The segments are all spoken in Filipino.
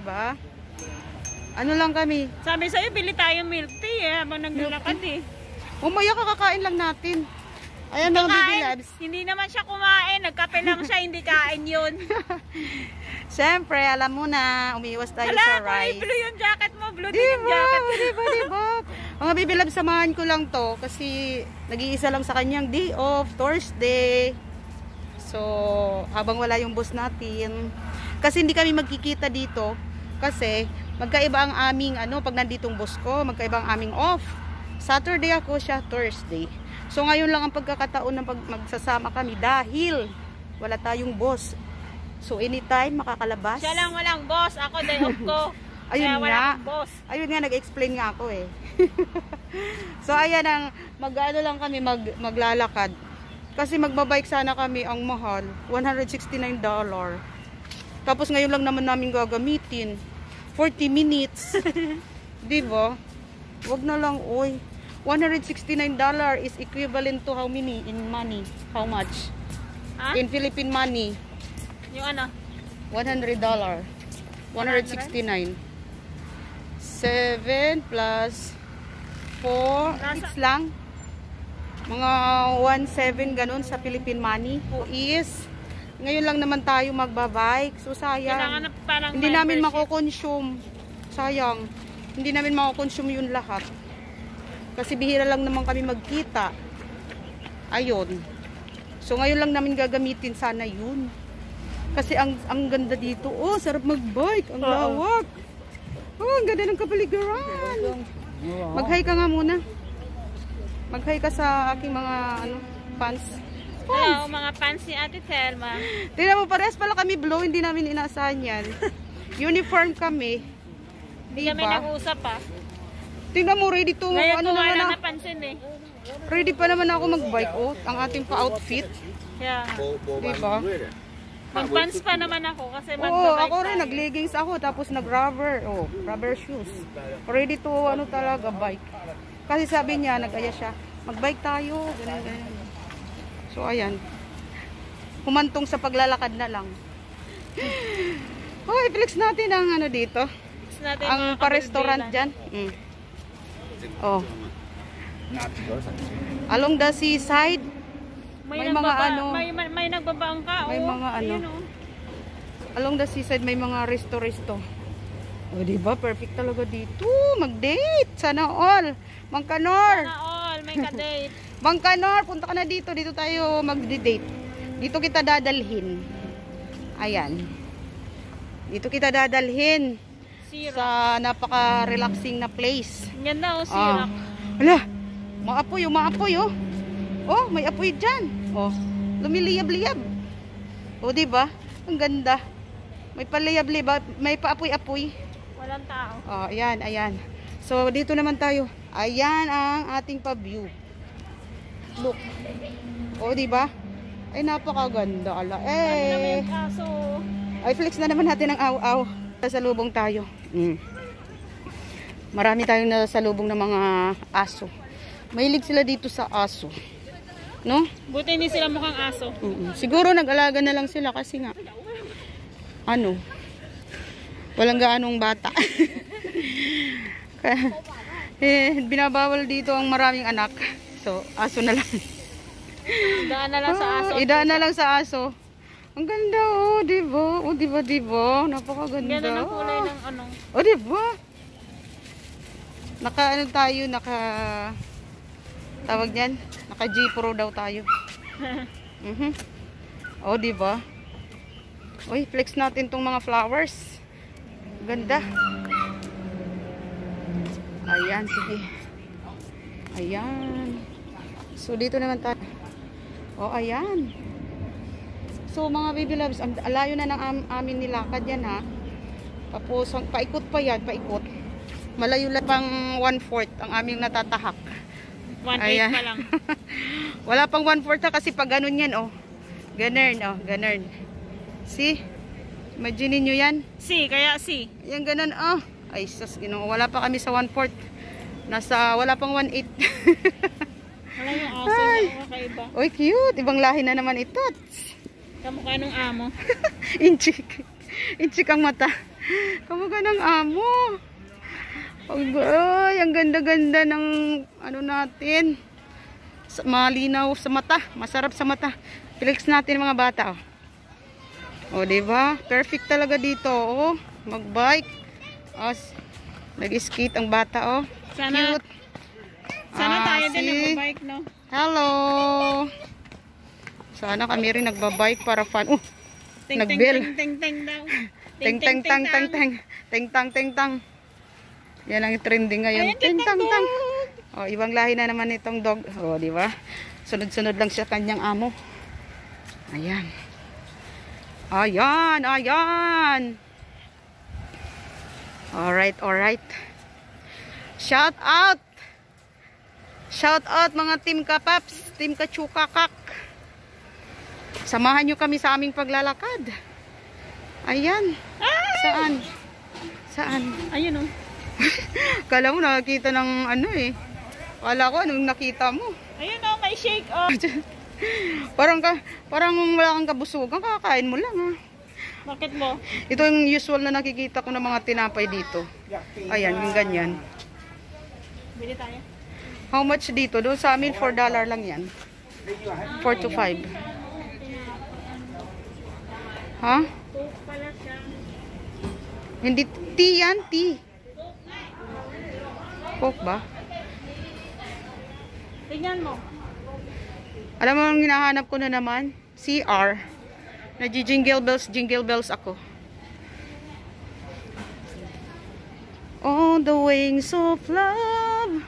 ba? Ano lang kami. Sabi sa'yo, bili tayo milk tea habang naglalakad Umaya kakakain lang natin. Ayan mga baby labs. Hindi naman siya kumain. Nagkape lang siya, hindi kain yun. Siyempre, alam mo na, umiiwas tayo sa rice. Blue yung jacket mo. Blue din yung jacket. Diba? Mga baby labs, samahan ko lang to. Kasi nag-iisa lang sa kanyang day off, Thursday. So, habang wala yung boss natin. Kasi hindi kami magkikita dito. Kasi, magkaiba ang aming, pag nanditong boss ko, magkaiba ang aming off. Saturday ako siya, Thursday. So ngayon lang ang pagkakataon ng magsasama kami dahil wala tayong boss. So anytime makakalabas. Siya lang walang boss, ako day off ko. Ayun nga. Boss. Ayun nga, nag-explain nga ako eh. So ayan ang lang kami maglalakad. Kasi magbabike sana kami, ang mahal, $169. Tapos ngayon lang naman namin gagamitin 40 minutes. Diba? Wag na lang, oy. $169 is equivalent to how many in money? How much? Huh? In Philippine money? Yung ano? $100. 169. 7 plus 4. It's lang. Mga 1.7 ganun sa Philippine money. Who is, ngayon lang naman tayo magbabike. So sayang. Hindi namin mako-consume. Sayang. Hindi namin mako-consume yun lahat. Kasi bihira lang naman kami magkita. Ayun. So ngayon lang namin gagamitin sana yun. Kasi ang ganda dito. Oh, sarap magbike. Ang lawak. Oh, ang ganda ng kapaligiran. Mag-hi ka nga muna. Mag-hi ka sa aking mga fans. Hello, mga fans ni Ate Thelma. Tingnan mo, parehas pala kami blue. Hindi namin inaasahan yan. Uniform kami. Hindi kami nag-usap pa. Tingnan mo, ready to. Ngayon ko wala napansin eh. Ready pa naman ako mag-bike. Oh, ang ating pa-outfit. Yeah. Diba? Mag-pants pa naman ako kasi mag-bike. Oo, ako rin. Nag-leggings ako. Tapos nag-rubber. Oh, rubber shoes. Ready to, talaga, bike. Kasi sabi niya, nag-aya siya. Mag-bike tayo. Ganun. So, ayan. Humantong sa paglalakad na lang. Oh, i-flex natin ang dito. Ang pa-restaurant dyan. Oh. Along the seaside, may mga may nagbabaong ka. May mga along the seaside may mga resto. Oh, diba? Perfect talaga dito. Mag-date. Sana all. Mang Kanor. Sana all. May ka-date. Mang Kanor, punta ka na dito. Dito tayo mag-date. Dito kita dadalhin. Ayan. Dito kita dadalhin. Sa napaka-relaxing na place. Yan na, Sirak. Hala, maapoy oh. Oh, may apoy dyan. Oh, lumiliyab-liyab. Oh, diba? Ang ganda. May paliyab-liyab, may paapoy-apoy. Walang tao. Oh, ayan. So, dito naman tayo. Ayan ang ating pa-view. Look. Oh, diba? Ay, napakaganda. Ala. Ay, flex na naman natin ang aw-aw. Nasalubong tayo. Marami tayong nasalubong ng mga aso. Mahilig sila dito sa aso. No? Buti hindi sila mukhang aso. Siguro nag-alaga na lang sila kasi nga walang gaanong bata. Binabawal dito ang maraming anak. So, aso na lang. Idaan na lang sa aso. Idaan na lang sa aso. Ang ganda diba? Diba? Napakaganda. Ganda ng kulay ng diba? Tawag niyan? Naka G Pro daw tayo. Diba? Uy, flex natin tong mga flowers. Ganda. Ayan, sige. Ayan. So, dito naman tayo. Ayan. So mga baby loves, alayo na ng amin nilakad yan ha. Tapos paikot pa yan, paikot. Malayo lang pang 1/4 ang aming natatahak. 1/8 pa lang. Wala pang 1/4 kasi pag ganun yan ganun. See? Imagine nyo yan. Kaya see. Yan ganun Ay sus, wala pa kami sa 1/4. Wala pang 1/8. Wala yung aso na kakaiba. Uy, cute. Ibang lahi na naman ito. Kamukha nung amo. Inchik. Inchik ang mata. Kamukha ng amo. Ay, ang ganda-ganda ng ano natin. Malinaw sa mata. Masarap sa mata. Flex natin mga bata. O, diba? Perfect talaga dito. O, mag-bike. O, nag-skate ang bata. O, Sana, cute. sana tayo din nagbabike, no? Hello. Sana kami rin nagbabike para fun. Ting, Nag-bell. ting, ting, ting, daw. Ting tang tang tang tang. Ting tang ting tang. Yan ang trending ngayon. Ting tang tang. Oh, ibang lahi na naman itong dog. Oh, di ba? Sunod-sunod lang siya kanyang amo. Ayan. Ayan, ayan. Alright, alright. Shout out. Shout out mga Team Kapaps, Team Kachukakak. Samahan nyo kami sa aming paglalakad. Ayan. Saan? Saan? Ayun, oh. Kala mo nakakita ng ano eh. Kala ko anong nakita mo. Ayun, oh, may shake, oh. parang wala kang kabusugan, kakain mo lang ha. Bakit mo? Ito yung usual na nakikita ko ng mga tinapay dito. Ayan, yung ganyan. Bili tayo. How much dito? Doon sa amin $4 lang yan. 4 to 5. Ha? Coke pala siya. Hindi tea yan, tea. Coke ba? Tingnan mo. Alam mo ang hinahanap ko na naman? CR. Jingle bells ako. On the wings of love.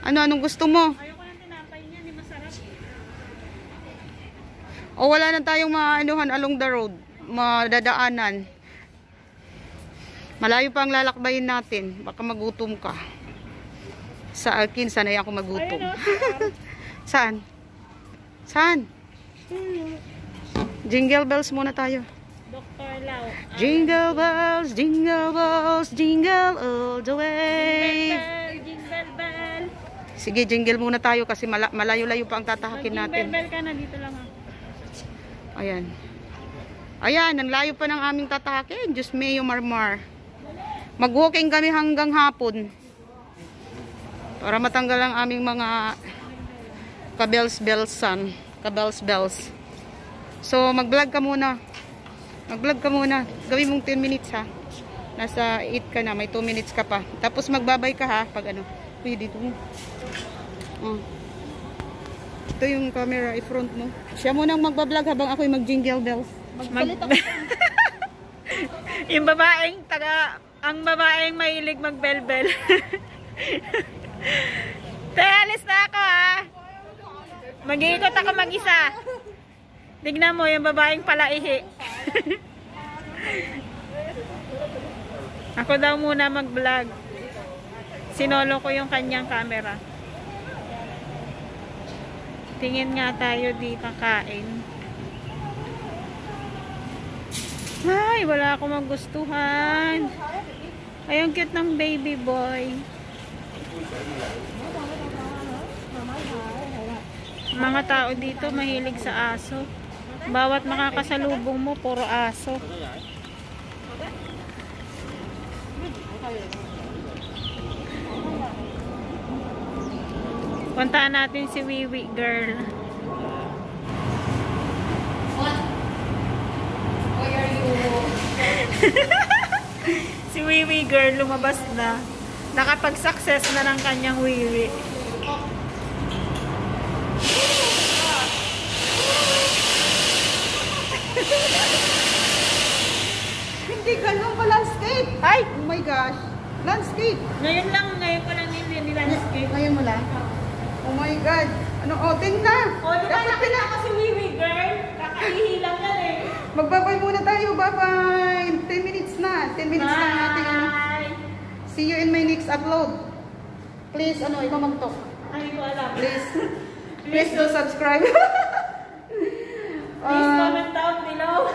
Anong gusto mo? Ayoko ng tinapay niya, hindi masarap. O wala na tayong maanuhan along the road. Madadaanan. Malayo pa ang lalakbayin natin. Baka magutom ka. Sa akin, sanay ako magutom. Ayun, oh. Saan? Saan? Jingle bells muna tayo. Dr. Lau. Jingle bells, jingle all the way. Jingle bell. Sige, jingle muna tayo kasi malayo-layo pa ang tatahakin natin. Jingle bell ka na, dito lang, ha. Ayan. Ayan, ang layo pa ng aming tatahakin. Diyos Mayo Marmar. Mag-walking kami hanggang hapon. Para matanggal ang aming mga kabels-bells. So, mag-vlog ka muna. Mag-vlog ka muna. Gawin mong 10 minutes ha. Nasa 8 ka na. May 2 minutes ka pa. Tapos magbabay ka ha. Pag ano. Uy, dito mo. Oh. Ito yung camera. I-front mo. Siya munang magbablog habang ako'y mag-jingle bells. Magpalit ako. Yung babaeng ang babaeng mahilig mag-bell-bell. Te, alis na ako ha. Mag-iikot ako mag-isa. Tignan mo yung babaeng palaihi. Ako daw muna mag-vlog. Sinolo ko yung kanyang camera. Tingin nga tayo di kakain. Ay, wala akong magustuhan. Ay, ang cute ng baby boy. Mga tao dito mahilig sa aso. Bawat makakasalubong mo, puro aso. Puntaan natin si Wiwi girl. What? Why are you? Si Wiwi girl lumabas na. Nakapag-success na ng kanyang Wiwi. Hindi ganun pa landscape. Ay! Oh my gosh. Landscape. Ngayon ko lang nilandscape. Ngayon mo lang. Oh my God. Ano? Oh, tingnan. O, di ba nakita ko si Wiwi girl? Kakaihilang yan eh. Magbabay muna tayo. Bye-bye. 10 minutes na. 10 minutes na natin. Bye! See you in my next upload. Please, ikaw mag-talk. Ay, ko alam. Please do subscribe. Please comment down below.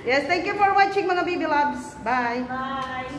Yes, thank you for watching mga baby loves. Bye. Bye!